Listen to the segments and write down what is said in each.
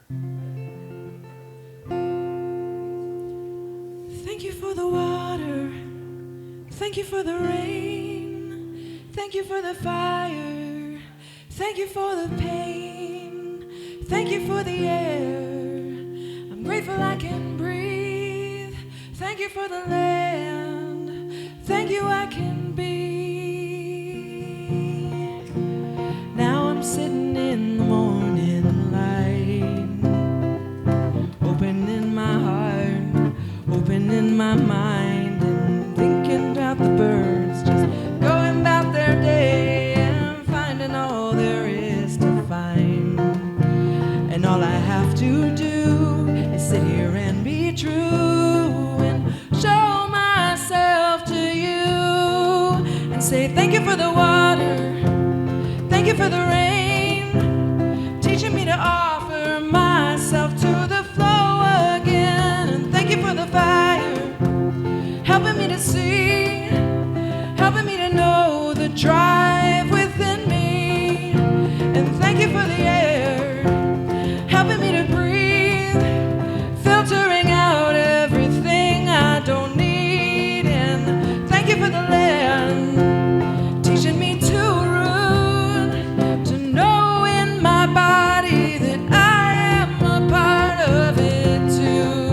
Thank you for the water. Thank you for the rain. Thank you for the fire. Thank you for the pain. Thank you for the air. I'm grateful I can breathe. Thank you for the land. Thank you I can be. Now I'm sitting in the morning light, opening my heart, opening my mind, and thinking about the birds just going about their day and finding all there is to find. And all I have to do is sit here and be true and show myself to you and say thank you for the water, thank you for the rain, teaching me to offer myself to the flow again. And thank you for the fire, helping me to see, helping me to know the drive within me. And thank you for the air, helping me to breathe, filtering out everything I don't need. And thank you for the land, teaching me to root, to know in my body that I am a part of it too.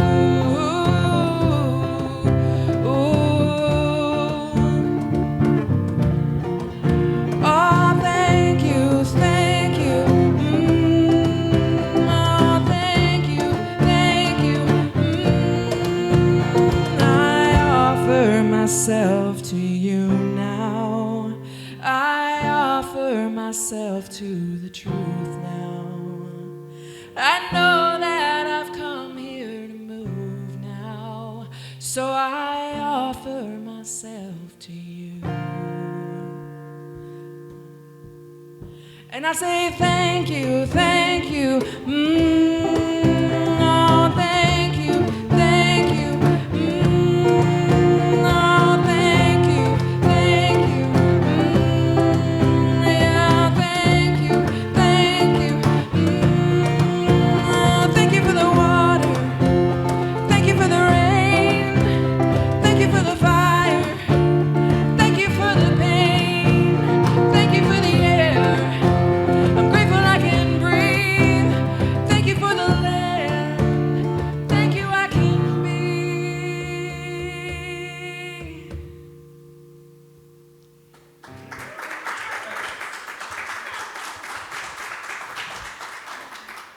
Oh, thank you, thank you. Oh, thank you, thank you. I offer myself to you now. I offer myself to the truth now. I know that I've come here to move now, so I offer myself to you. And I say thank you, thank you. Oh, thank you, thank you. Oh, thank you, thank you. Yeah, thank you, thank you. Oh, thank you for the water, thank you for the rain, thank you for the fire, thank you for the pain, thank you for the air. I'm grateful I can breathe. Thank you for the land. Thank you I can be.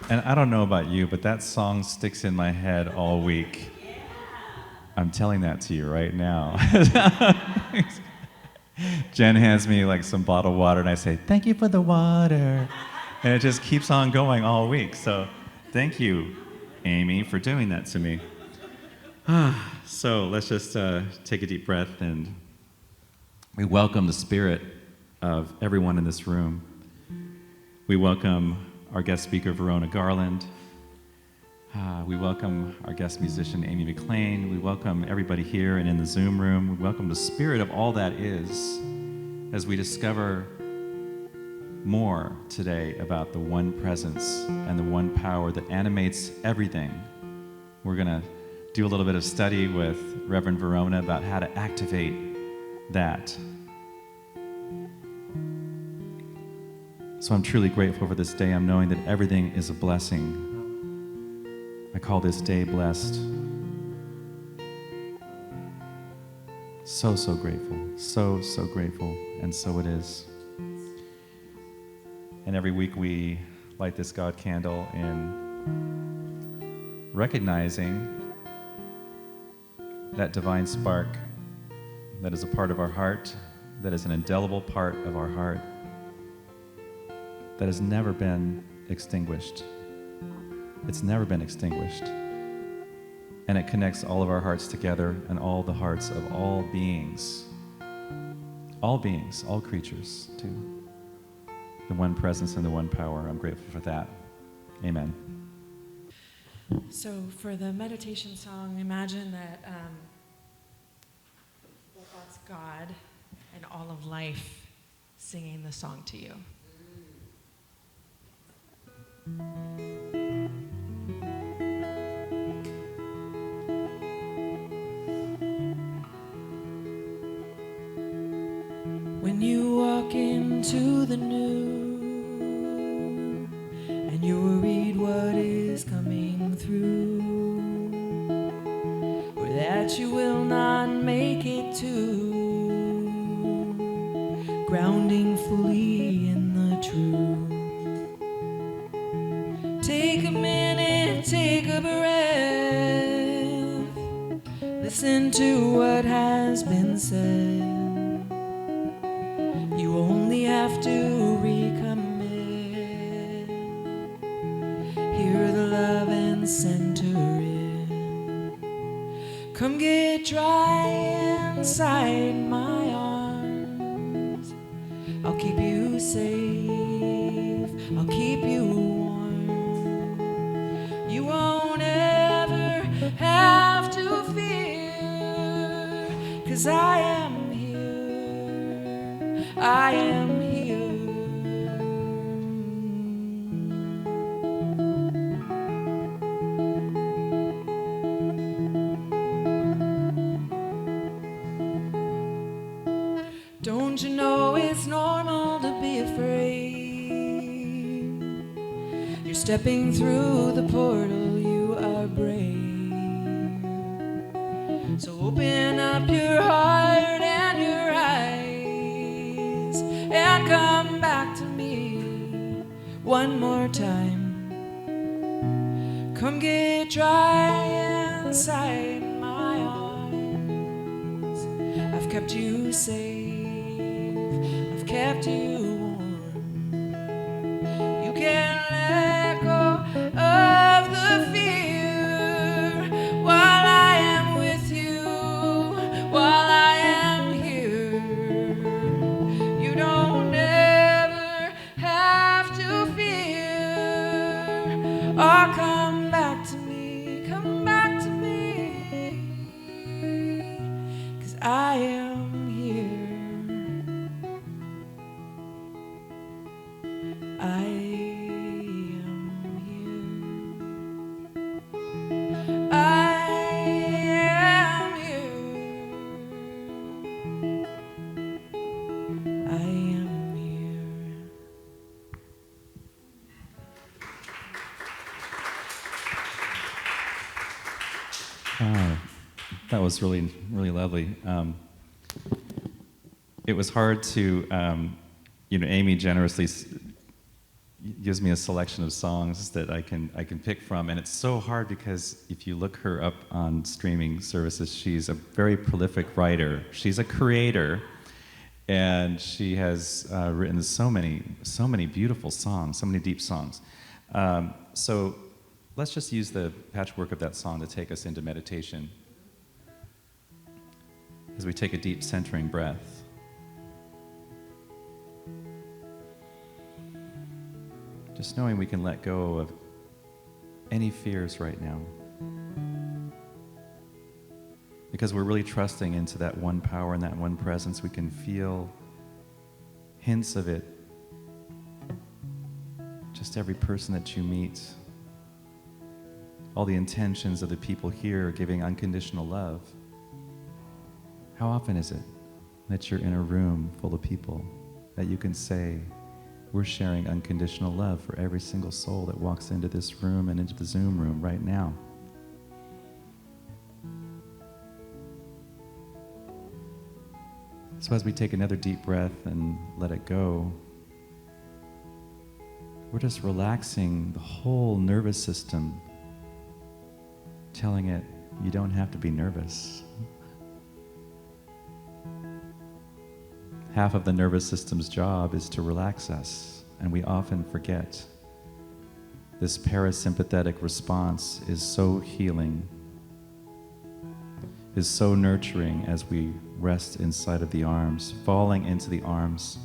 And I don't know about you, but that song sticks in my head all week. I'm telling that to you right now. Jen hands me like some bottled water and I say, thank you for the water. And it just keeps on going all week. So thank you, Amy, for doing that to me. So let's just take a deep breath and we welcome the spirit of everyone in this room. We welcome our guest speaker, Verona Garland. We welcome our guest musician, Amy MacClain. We welcome everybody here and in the Zoom room. We welcome the spirit of all that is as we discover more today about the one presence and the one power that animates everything. We're going to do a little bit of study with Reverend Verona about how to activate that. So I'm truly grateful for this day. I'm knowing that everything is a blessing. I call this day blessed. So, so grateful. So, so grateful. And so it is. And every week we light this God candle in recognizing that divine spark that is a part of our heart, that is an indelible part of our heart, that has never been extinguished. It's never been extinguished. And it connects all of our hearts together and all the hearts of all beings, all creatures, to the one presence and the one power. I'm grateful for that. Amen. So for the meditation song, imagine that that's God and all of life singing the song to you. to the new, and you'll read what is coming through, or that you will not make it to, grounding fully in the truth. Take a minute, take a breath, listen to what has been said. You only have to recommit. Hear the love and center it. Come get dry inside my arms. I'll keep you safe, I'll keep you warm. You won't ever have to fear, 'cause I am here, I am here. Don't you know it's normal to be afraid? You're stepping through the portal, you are brave. So open up your heart and your eyes and come back to me one more time. Come get dry inside my arms. I've kept you safe, I've kept you warm. You can let go of the fear while I am with you, while I am here. You don't ever have to fear. Oh, come back to me, come back to me, 'cause I am here. I am here. I am here. I am here. That was really, really lovely. It was hard to, Amy generously gives me a selection of songs that I can pick from, and it's so hard because if you look her up on streaming services, she's a very prolific writer. She's a creator, and she has written so many beautiful songs, so many deep songs. So let's just use the patchwork of that song to take us into meditation as we take a deep centering breath. Just knowing we can let go of any fears right now, because we're really trusting into that one power and that one presence. We can feel hints of it. Just every person that you meet, all the intentions of the people here giving unconditional love. How often is it that you're in a room full of people that you can say, we're sharing unconditional love for every single soul that walks into this room and into the Zoom room right now? So as we take another deep breath and let it go, we're just relaxing the whole nervous system, telling it, you don't have to be nervous. Half of the nervous system's job is to relax us, and we often forget. This parasympathetic response is so healing, is so nurturing as we rest inside of the arms, falling into the arms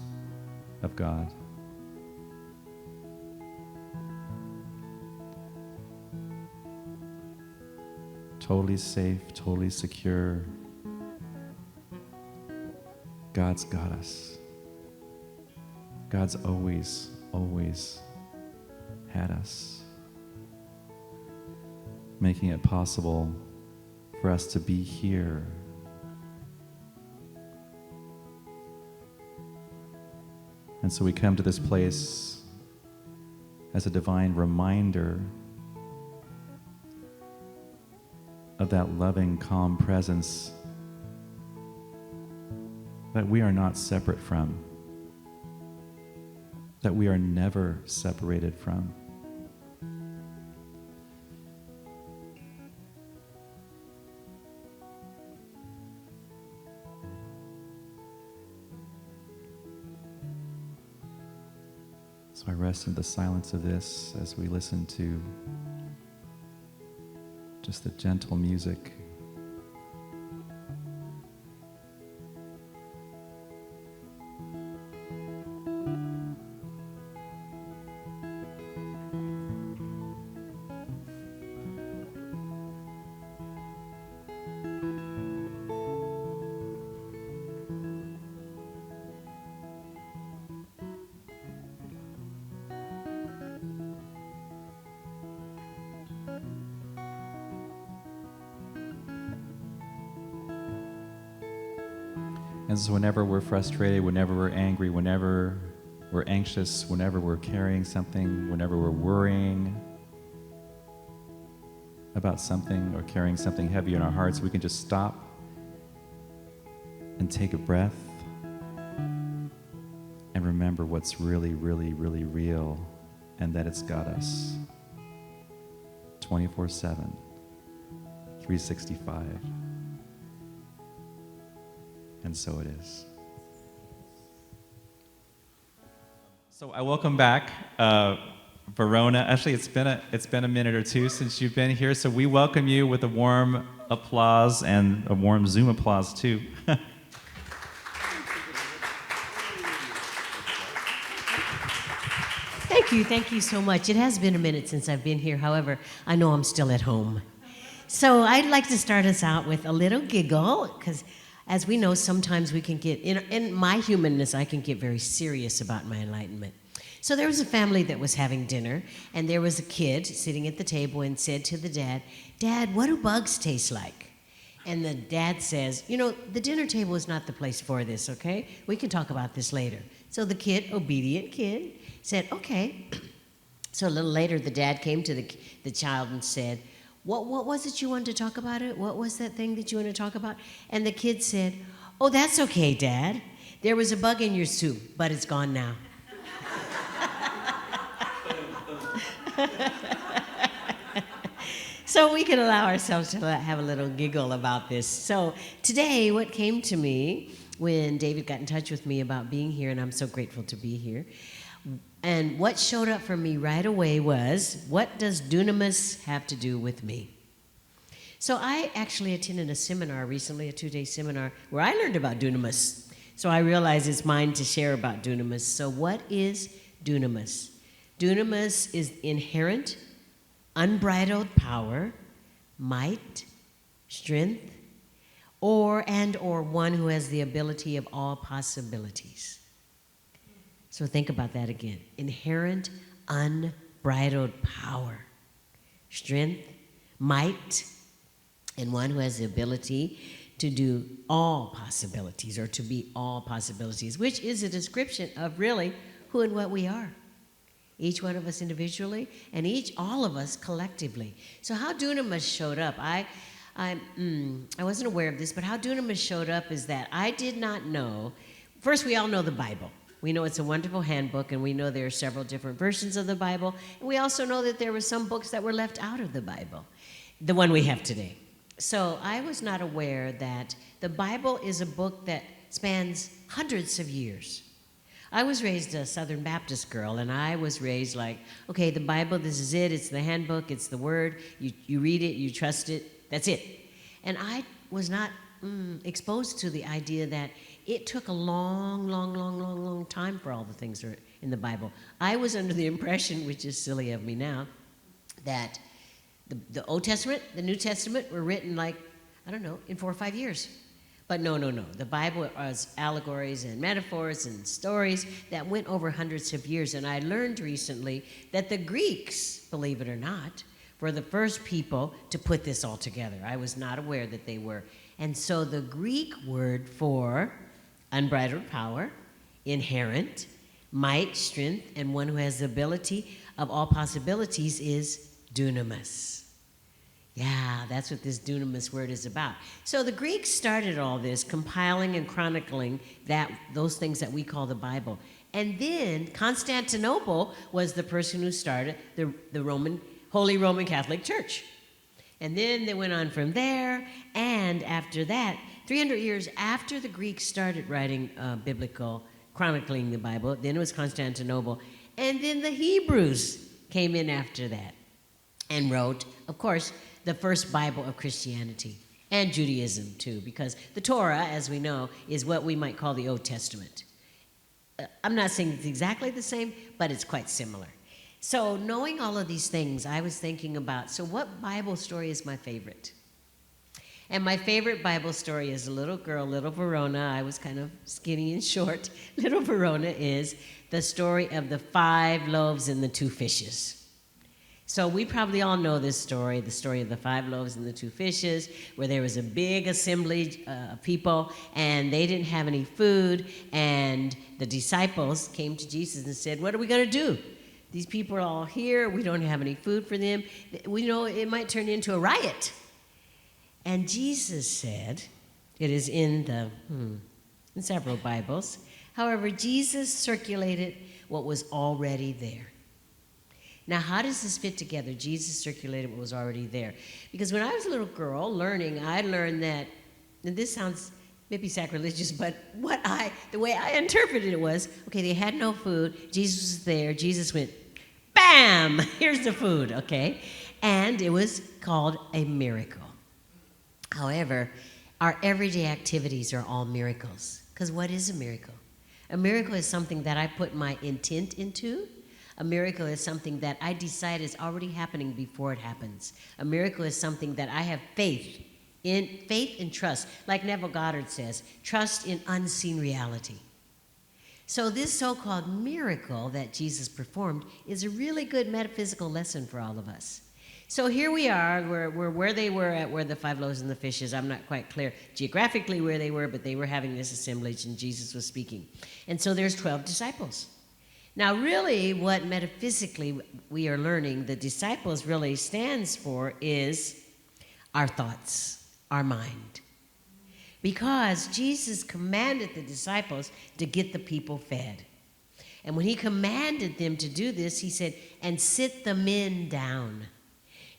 of God. Totally safe, totally secure. God's got us. God's always, always had us, making it possible for us to be here. And so we come to this place as a divine reminder of that loving, calm presence that we are not separate from, that we are never separated from. So I rest in the silence of this as we listen to just the gentle music. And so whenever we're frustrated, whenever we're angry, whenever we're anxious, whenever we're carrying something, whenever we're worrying about something or carrying something heavy in our hearts, we can just stop and take a breath and remember what's really, really, really real, and that it's got us 24/7, 365. And so it is. So I welcome back Verona. Actually, it's been a minute or two since you've been here, so we welcome you with a warm applause and a warm Zoom applause too. Thank you so much. It has been a minute since I've been here. However, I know I'm still at home. So I'd like to start us out with a little giggle, because as we know, sometimes we can get, in my humanness, I can get very serious about my enlightenment. So there was a family that was having dinner, and there was a kid sitting at the table and said to the dad, "Dad, what do bugs taste like?" And the dad says, "The dinner table is not the place for this, okay? We can talk about this later." So the kid, obedient kid, said, "Okay." So a little later, the dad came to the child and said, What was it you wanted to talk about it? What was that thing that you wanted to talk about? And the kid said, "Oh, that's okay, Dad. There was a bug in your soup, but it's gone now." So we can allow ourselves to have a little giggle about this. So today, what came to me when David got in touch with me about being here, and I'm so grateful to be here, and what showed up for me right away was, what does dunamis have to do with me? So I actually attended a seminar recently, a 2-day seminar, where I learned about dunamis. So I realized it's mine to share about dunamis. So what is dunamis? Dunamis is inherent, unbridled power, might, strength, or one who has the ability of all possibilities. So think about that again. Inherent, unbridled power, strength, might, and one who has the ability to do all possibilities, or to be all possibilities, which is a description of really who and what we are. Each one of us individually, and all of us collectively. So how dunamis showed up, I wasn't aware of this, but how dunamis showed up is that I did not know. First, we all know the Bible. We know it's a wonderful handbook, and we know there are several different versions of the Bible. And we also know that there were some books that were left out of the Bible, the one we have today. So I was not aware that the Bible is a book that spans hundreds of years. I was raised a Southern Baptist girl, and I was raised like, okay, the Bible, this is it. It's the handbook. It's the Word. You read it. You trust it. That's it. And I was not exposed to the idea that it took a long time for all the things that are in the Bible. I was under the impression, which is silly of me now, that the Old Testament, the New Testament were written in 4 or 5 years. But no. The Bible was allegories and metaphors and stories that went over hundreds of years. And I learned recently that the Greeks, believe it or not, were the first people to put this all together. I was not aware that they were. And so the Greek word for unbridled power, inherent, might, strength, and one who has the ability of all possibilities is dunamis. Yeah, that's what this dunamis word is about. So the Greeks started all this, compiling and chronicling those things that we call the Bible. And then Constantinople was the person who started the Holy Roman Catholic Church. And then they went on from there, and after that, 300 years after the Greeks started writing biblical, chronicling the Bible, then it was Constantinople, and then the Hebrews came in after that and wrote, of course, the first Bible of Christianity and Judaism too, because the Torah, as we know, is what we might call the Old Testament. I'm not saying it's exactly the same, but it's quite similar. So knowing all of these things, I was thinking about, so what Bible story is my favorite? And my favorite Bible story is a little girl, little Verona. I was kind of skinny and short. Little Verona is the story of the 5 loaves and the 2 fishes. So we probably all know this story, the story of the 5 loaves and the 2 fishes, where there was a big assembly of people, and they didn't have any food, and the disciples came to Jesus and said, what are we going to do? These people are all here. We don't have any food for them. We know it might turn into a riot. And Jesus said, it is in several Bibles. However, Jesus circulated what was already there. Now, how does this fit together? Jesus circulated what was already there. Because when I was a little girl learning, I learned that, and this sounds maybe sacrilegious, but the way I interpreted it was, okay, they had no food. Jesus was there. Jesus went, bam, here's the food, okay? And it was called a miracle. However, our everyday activities are all miracles. Because what is a miracle? A miracle is something that I put my intent into. A miracle is something that I decide is already happening before it happens. A miracle is something that I have faith and trust. Like Neville Goddard says, trust in unseen reality. So this so-called miracle that Jesus performed is a really good metaphysical lesson for all of us. So here we are, we're where they were at, where the 5 loaves and the fishes. I'm not quite clear geographically where they were, but they were having this assemblage and Jesus was speaking. And so there's 12 disciples. Now, really, what metaphysically we are learning, the disciples really stands for is our thoughts, our mind. Because Jesus commanded the disciples to get the people fed. And when he commanded them to do this, he said, and sit the men down.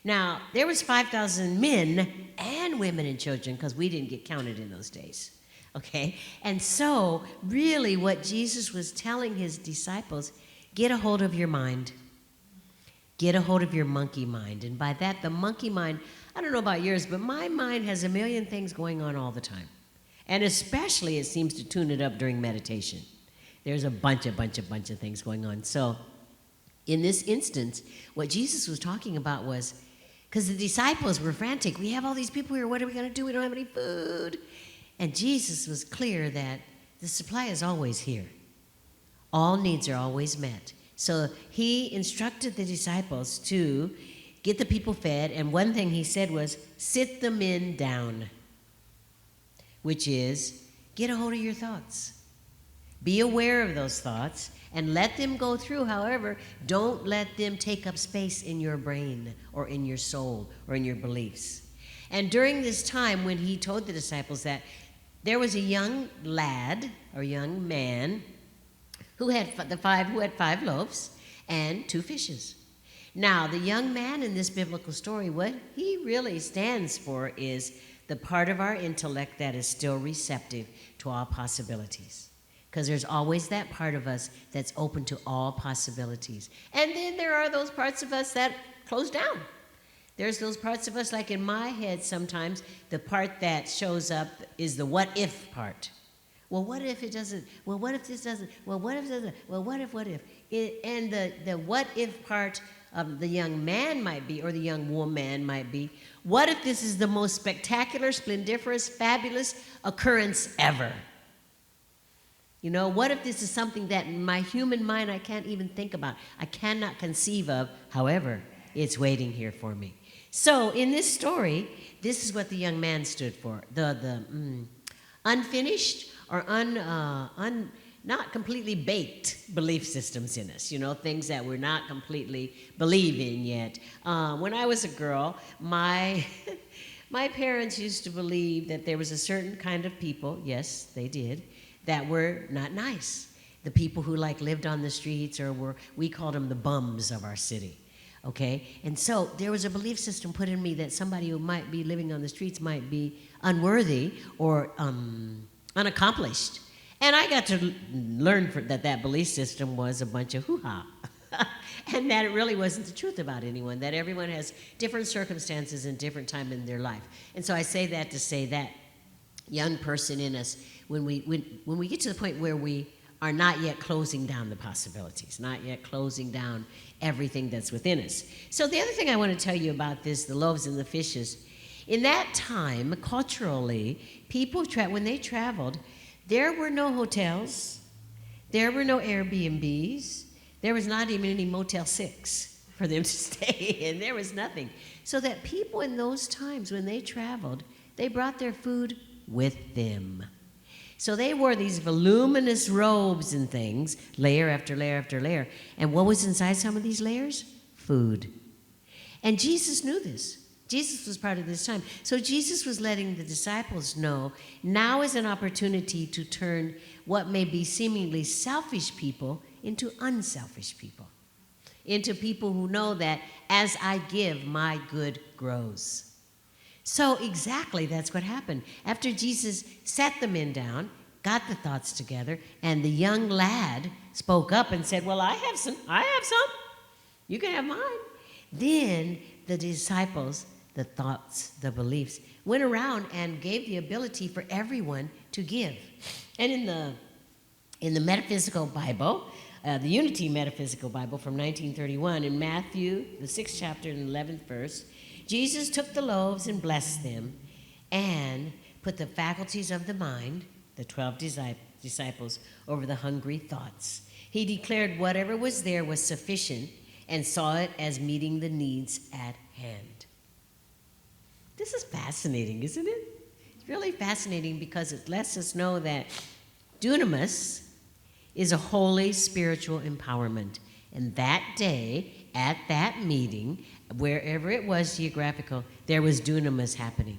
Now, there was 5,000 men and women and children, because we didn't get counted in those days. Okay? And so, really, what Jesus was telling his disciples, get a hold of your mind. Get a hold of your monkey mind. And by that, the monkey mind, I don't know about yours, but my mind has a million things going on all the time. And especially, it seems to tune it up during meditation. There's a bunch of things going on. So, in this instance, what Jesus was talking about was, because the disciples were frantic, we have all these people here, what are we going to do? We don't have any food. And Jesus was clear that the supply is always here. All needs are always met. So he instructed the disciples to get the people fed, and one thing he said was, sit the men down, which is, get a hold of your thoughts. Be aware of those thoughts and let them go through. However, don't let them take up space in your brain or in your soul or in your beliefs. And during this time when he told the disciples that, there was a young lad or young man who had 5 loaves and 2 fishes. Now, the young man in this biblical story, what he really stands for is the part of our intellect that is still receptive to all possibilities. Because there's always that part of us that's open to all possibilities. And then there are those parts of us that close down. There's those parts of us, like in my head sometimes, the part that shows up is the what if part. Well, what if it doesn't? Well, what if this doesn't? Well, what if it doesn't? Well, what if? And the what if part of the young man might be, or the young woman might be, what if this is the most spectacular, splendiferous, fabulous occurrence ever? You know, what if this is something that in my human mind I can't even think about, I cannot conceive of, however, it's waiting here for me. So in this story, this is what the young man stood for. The unfinished or not completely baked belief systems in us, things that we're not completely believe in yet. When I was a girl, my my parents used to believe that there was a certain kind of people, yes, they did, that were not nice. The people who lived on the streets, or we called them the bums of our city. Okay? And so there was a belief system put in me that somebody who might be living on the streets might be unworthy or unaccomplished. And I got to learn that belief system was a bunch of hoo-ha. And that it really wasn't the truth about anyone, that everyone has different circumstances and different time in their life. And so I say that to say that young person in us, when we get to the point where we are not yet closing down the possibilities, not yet closing down everything that's within us. So the other thing I want to tell you about this, the loaves and the fishes, in that time, culturally, people, when they traveled, there were no hotels, there were no Airbnbs, there was not even any Motel 6 for them to stay in. There was nothing. So that people in those times, when they traveled, they brought their food with them. So they wore these voluminous robes and things, layer after layer after layer. And what was inside some of these layers? Food. And Jesus knew this. Jesus was part of this time. So Jesus was letting the disciples know now is an opportunity to turn what may be seemingly selfish people into unselfish people, into people who know that as I give, my good grows. So exactly that's what happened. After Jesus sat the men down, got the thoughts together, and the young lad spoke up and said, well, I have some. You can have mine. Then the disciples, the thoughts, the beliefs, went around and gave the ability for everyone to give. And in the Metaphysical Bible, the Unity Metaphysical Bible from 1931, in Matthew, the 6th chapter and 11th verse, Jesus took the loaves and blessed them and put the faculties of the mind, the 12 disciples, over the hungry thoughts. He declared whatever was there was sufficient and saw it as meeting the needs at hand. This is fascinating, isn't it? It's really fascinating because it lets us know that dunamis is a holy spiritual empowerment. And that day, at that meeting, wherever it was geographical, there was dunamis happening.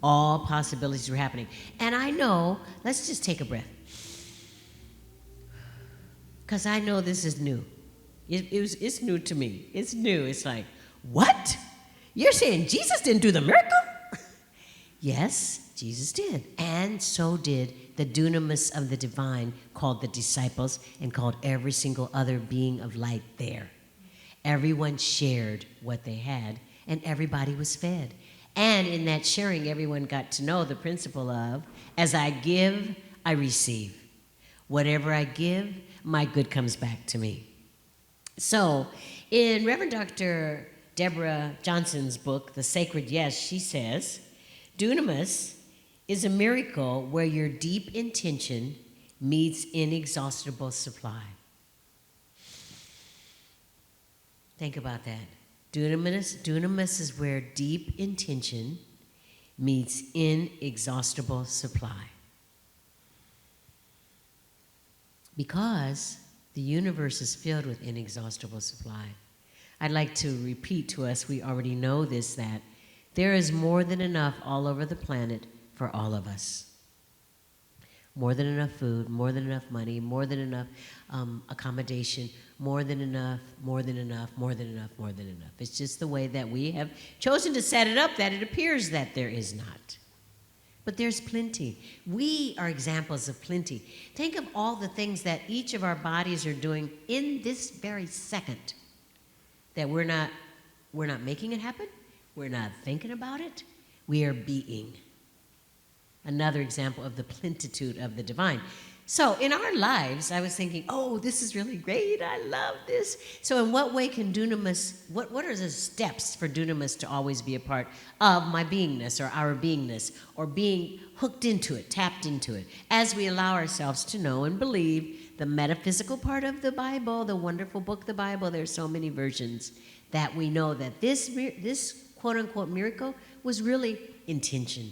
All possibilities were happening. And I know, let's just take a breath. Because I know this is new. It's new to me. It's new. It's like, what? You're saying Jesus didn't do the miracle? Yes, Jesus did. And so did the dunamis of the divine, called the disciples and called every single other being of light there. Everyone shared what they had, and everybody was fed. And in that sharing, everyone got to know the principle of, as I give, I receive. Whatever I give, my good comes back to me. So, in Reverend Dr. Deborah Johnson's book, The Sacred Yes, she says, dunamis is a miracle where your deep intention meets inexhaustible supply. Think about that. Dunamis is where deep intention meets inexhaustible supply. Because the universe is filled with inexhaustible supply. I'd like to repeat to us, we already know this, that there is more than enough all over the planet for all of us. More than enough food, more than enough money, more than enough accommodation, more than enough, more than enough, more than enough, more than enough. It's just the way that we have chosen to set it up that it appears that there is not. But there's plenty. We are examples of plenty. Think of all the things that each of our bodies are doing in this very second, that we're not making it happen. We're not thinking about it. We are being. Another example of the plenitude of the divine. So in our lives, I was thinking, oh, this is really great. I love this. So in what way can dunamis, what are the steps for dunamis to always be a part of my beingness or our beingness, or being hooked into it, tapped into it, as we allow ourselves to know and believe the metaphysical part of the Bible, the wonderful book, the Bible. There's so many versions that we know that this quote-unquote miracle was really intention.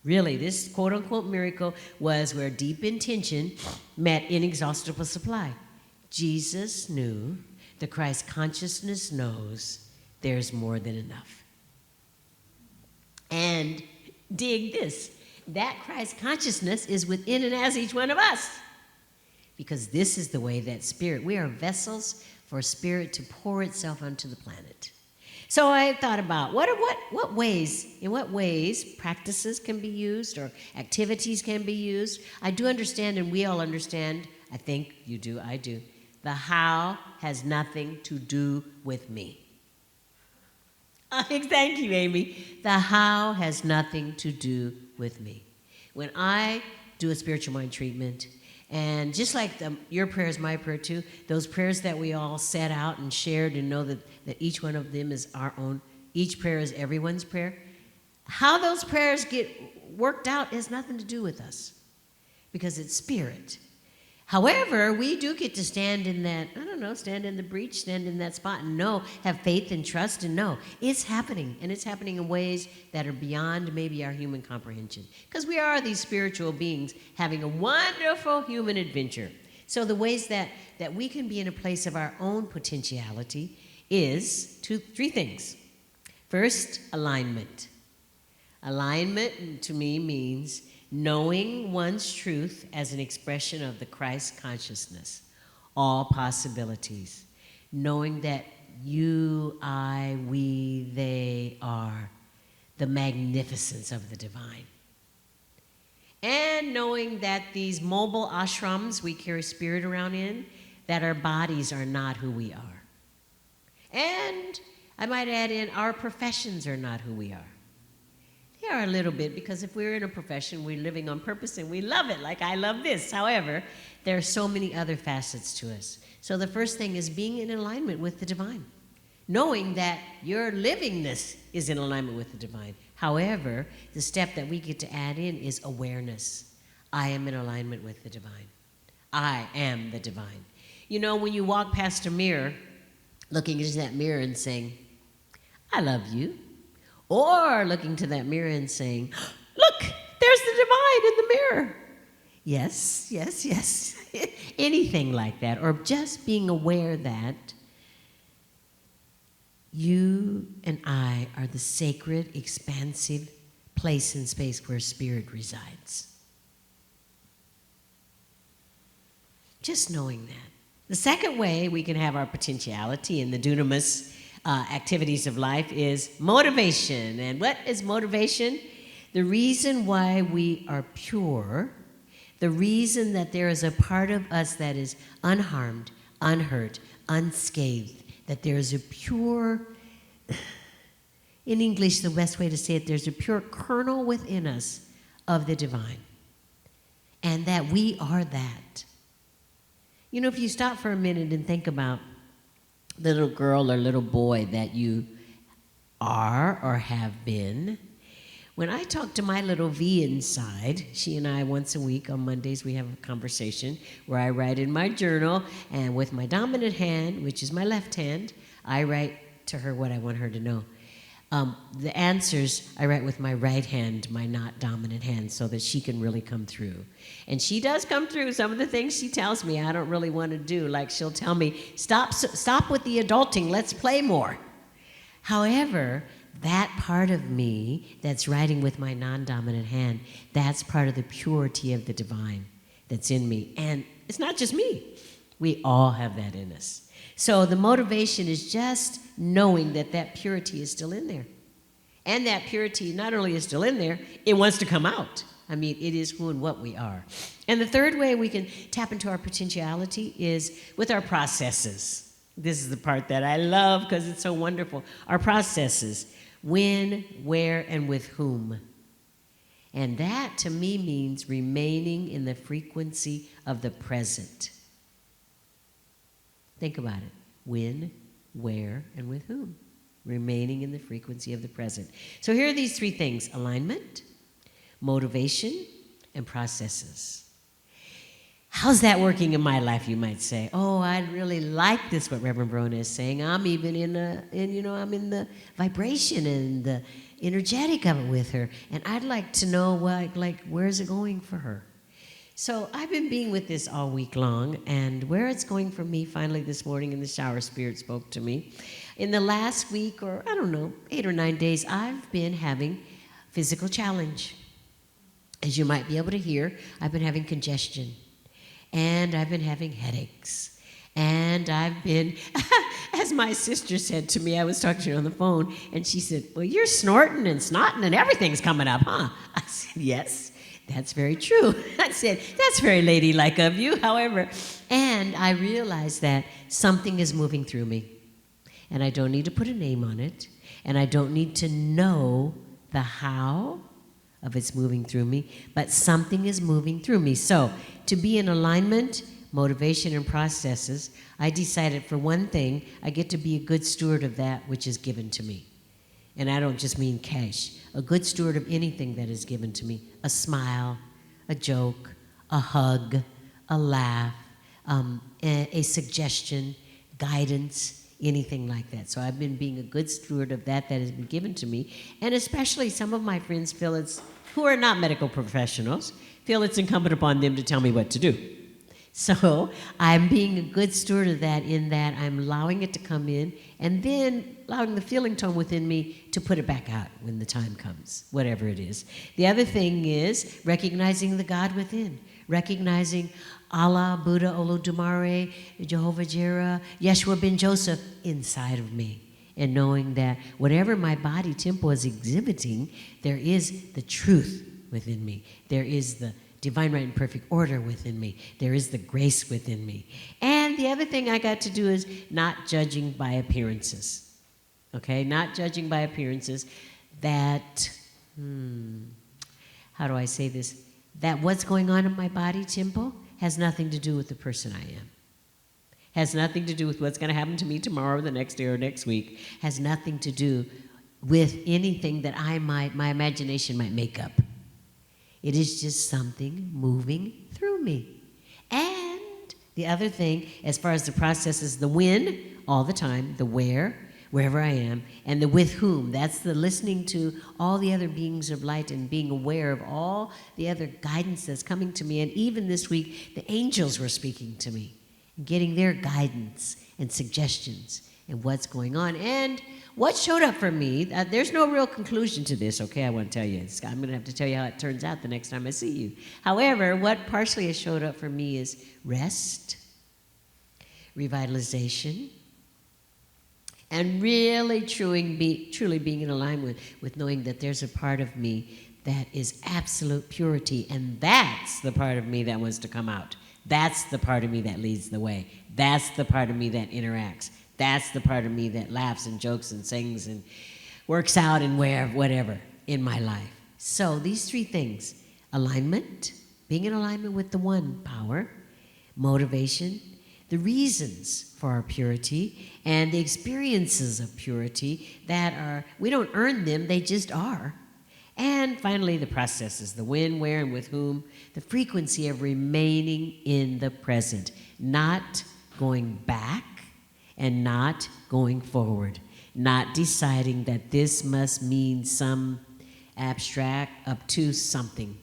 Really, this quote-unquote miracle was where deep intention met inexhaustible supply. Jesus knew, the Christ consciousness knows, there's more than enough. And dig this, that Christ consciousness is within and as each one of us. Because this is the way that Spirit, we are vessels for Spirit to pour itself onto the planet. So I thought about in what ways practices can be used or activities can be used. I do understand, and we all understand, I think you do, I do, the how has nothing to do with me. Thank you, Amy. The how has nothing to do with me. When I do a spiritual mind treatment, and just like your prayer is my prayer too, those prayers that we all set out and shared and know that each one of them is our own, each prayer is everyone's prayer, how those prayers get worked out has nothing to do with us because it's Spirit. However, we do get to stand in that, stand in the breach, stand in that spot and know, have faith and trust and know it's happening. And it's happening in ways that are beyond maybe our human comprehension. Because we are these spiritual beings having a wonderful human adventure. So the ways that we can be in a place of our own potentiality is three things. First, alignment. Alignment to me means knowing one's truth as an expression of the Christ consciousness, all possibilities, knowing that you, I, we, they are the magnificence of the divine. And knowing that these mobile ashrams we carry Spirit around in, that our bodies are not who we are. And I might add in, our professions are not who we are. They are a little bit, because if we're in a profession, we're living on purpose and we love it, like I love this. However, there are so many other facets to us. So the first thing is being in alignment with the divine, knowing that your livingness is in alignment with the divine. However, the step that we get to add in is awareness. I am in alignment with the divine. I am the divine. You know, when you walk past a mirror, looking into that mirror and saying, I love you. Or looking to that mirror and saying, look, there's the divine in the mirror. Yes, yes, yes. Anything like that. Or just being aware that you and I are the sacred, expansive place and space where Spirit resides. Just knowing that. The second way we can have our potentiality in the dunamis activities of life is motivation. And what is motivation? The reason why we are pure, the reason that there is a part of us that is unharmed, unhurt, unscathed, that there is a pure, in English the best way to say it, there's a pure kernel within us of the divine. And that we are that. You know, if you stop for a minute and think about the little girl or little boy that you are or have been. When I talk to my little V inside, she and I once a week on Mondays we have a conversation where I write in my journal, and with my dominant hand, which is my left hand, I write to her what I want her to know. The answers I write with my right hand, my not dominant hand, so that she can really come through. And she does come through. Some of the things she tells me I don't really want to do. Like she'll tell me, stop with the adulting, let's play more. However, that part of me that's writing with my non-dominant hand, that's part of the purity of the divine that's in me. And it's not just me. We all have that in us. So the motivation is just knowing that that purity is still in there. And that purity not only is still in there, it wants to come out. I mean, it is who and what we are. And the third way we can tap into our potentiality is with our processes. This is the part that I love because it's so wonderful. Our processes. When, where, and with whom. And that, to me, means remaining in the frequency of the present. Think about it. When, where, and with whom. Remaining in the frequency of the present. So here are these three things: alignment, motivation, and processes. How's that working in my life, you might say? Oh, I really like this, what Reverend Verona is saying. I'm even I'm in the vibration and the energetic of it with her. And I'd like to know, where's it going for her? So I've been being with this all week long, and where it's going for me, finally this morning in the shower, Spirit spoke to me. In the last week, or I don't know, 8 or 9 days, I've been having physical challenge. As you might be able to hear, I've been having congestion. And I've been having headaches. And I've been, as my sister said to me, I was talking to her on the phone, and she said, well, you're snorting and snotting and everything's coming up, huh? I said, yes, that's very true. I said, that's very ladylike of you, however. And I realized that something is moving through me. And I don't need to put a name on it. And I don't need to know the how of it's moving through me, but something is moving through me. So, to be in alignment, motivation, and processes, I decided for one thing, I get to be a good steward of that which is given to me. And I don't just mean cash. A good steward of anything that is given to me. A smile, a joke, a hug, a laugh, a suggestion, guidance, anything like that. So I've been being a good steward of that has been given to me. And especially some of my friends feel who are not medical professionals, feel it's incumbent upon them to tell me what to do. So I'm being a good steward of that in that I'm allowing it to come in and then allowing the feeling tone within me to put it back out when the time comes, whatever it is. The other thing is recognizing the God within, recognizing Allah, Buddha, Olodumare, Jehovah Jireh, Yeshua ben Joseph inside of me. And knowing that whatever my body temple is exhibiting, there is the truth within me. There is the divine right and perfect order within me. There is the grace within me. And the other thing I got to do is not judging by appearances. Okay? Not judging by appearances that, how do I say this? That what's going on in my body temple has nothing to do with the person I am. Has nothing to do with what's going to happen to me tomorrow, the next day, or next week. Has nothing to do with anything that my imagination might make up. It is just something moving through me. And the other thing, as far as the process, is the when, all the time, the where, wherever I am, and the with whom. That's the listening to all the other beings of light and being aware of all the other guidance that's coming to me. And even this week, the angels were speaking to me, getting their guidance and suggestions and what's going on. And what showed up for me, there's no real conclusion to this, okay, I want to tell you. I'm going to have to tell you how it turns out the next time I see you. However, what partially has showed up for me is rest, revitalization, and really truly being in alignment with knowing that there's a part of me that is absolute purity, and that's the part of me that wants to come out. That's the part of me that leads the way. That's the part of me that interacts. That's the part of me that laughs and jokes and sings and works out and whatever in my life. So these three things, alignment, being in alignment with the one power, motivation, the reasons for our purity, and the experiences of purity that we don't earn them, they just are. And finally, the processes, the when, where, and with whom, the frequency of remaining in the present, not going back and not going forward, not deciding that this must mean some abstract up to something,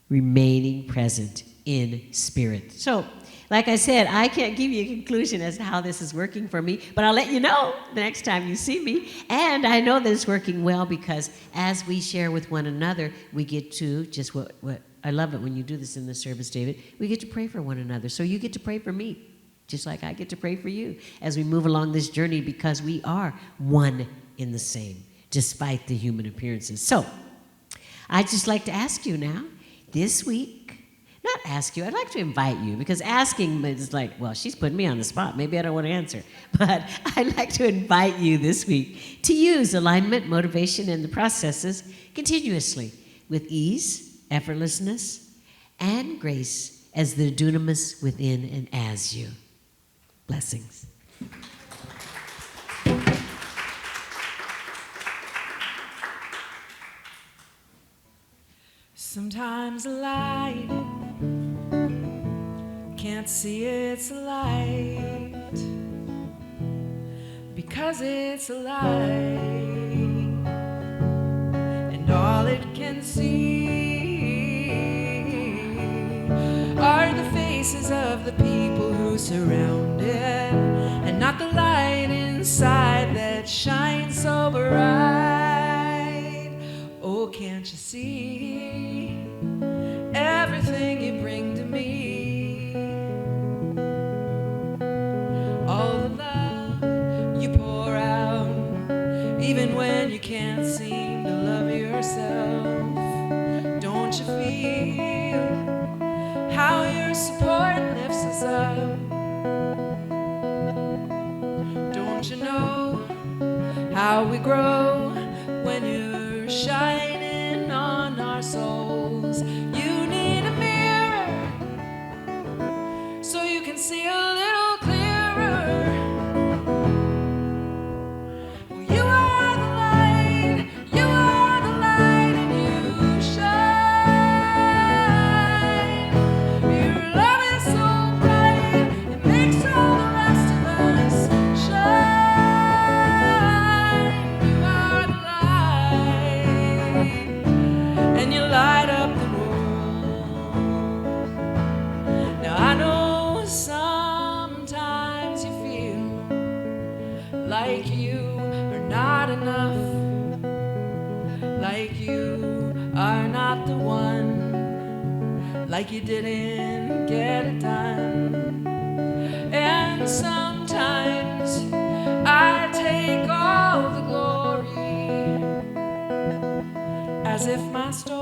remaining present in spirit. So, like I said, I can't give you a conclusion as to how this is working for me, but I'll let you know the next time you see me. And I know that it's working well because as we share with one another, we get to just what I love it when you do this in the service, David. We get to pray for one another. So you get to pray for me, just like I get to pray for you as we move along this journey because we are one in the same, despite the human appearances. So I'd just like to ask you now, this week, not ask you, I'd like to invite you, because asking is like, well, she's putting me on the spot. Maybe I don't want to answer. But I'd like to invite you this week to use alignment, motivation, and the processes continuously with ease, effortlessness, and grace as the dunamis within and as you. Blessings. Sometimes life can't see its light, because it's a lie, and all it can see are the faces of the people who surround it, and not the light inside that shines so bright. Oh, can't you see everything you bring to me? All the love you pour out, even when you can't seem to love yourself. Don't you feel how your support lifts us up? Don't you know how we grow when you're shining on our souls? You need a mirror so you can see a little clearer. Well, you are the light, you are the light, and you shine. Your love is so bright, it makes all the rest of us shine. You are the light, and you light up the world. Now I know sometimes you feel like you are not enough, like you are not the one, like you didn't get it done. And sometimes I take all the glory, as if my story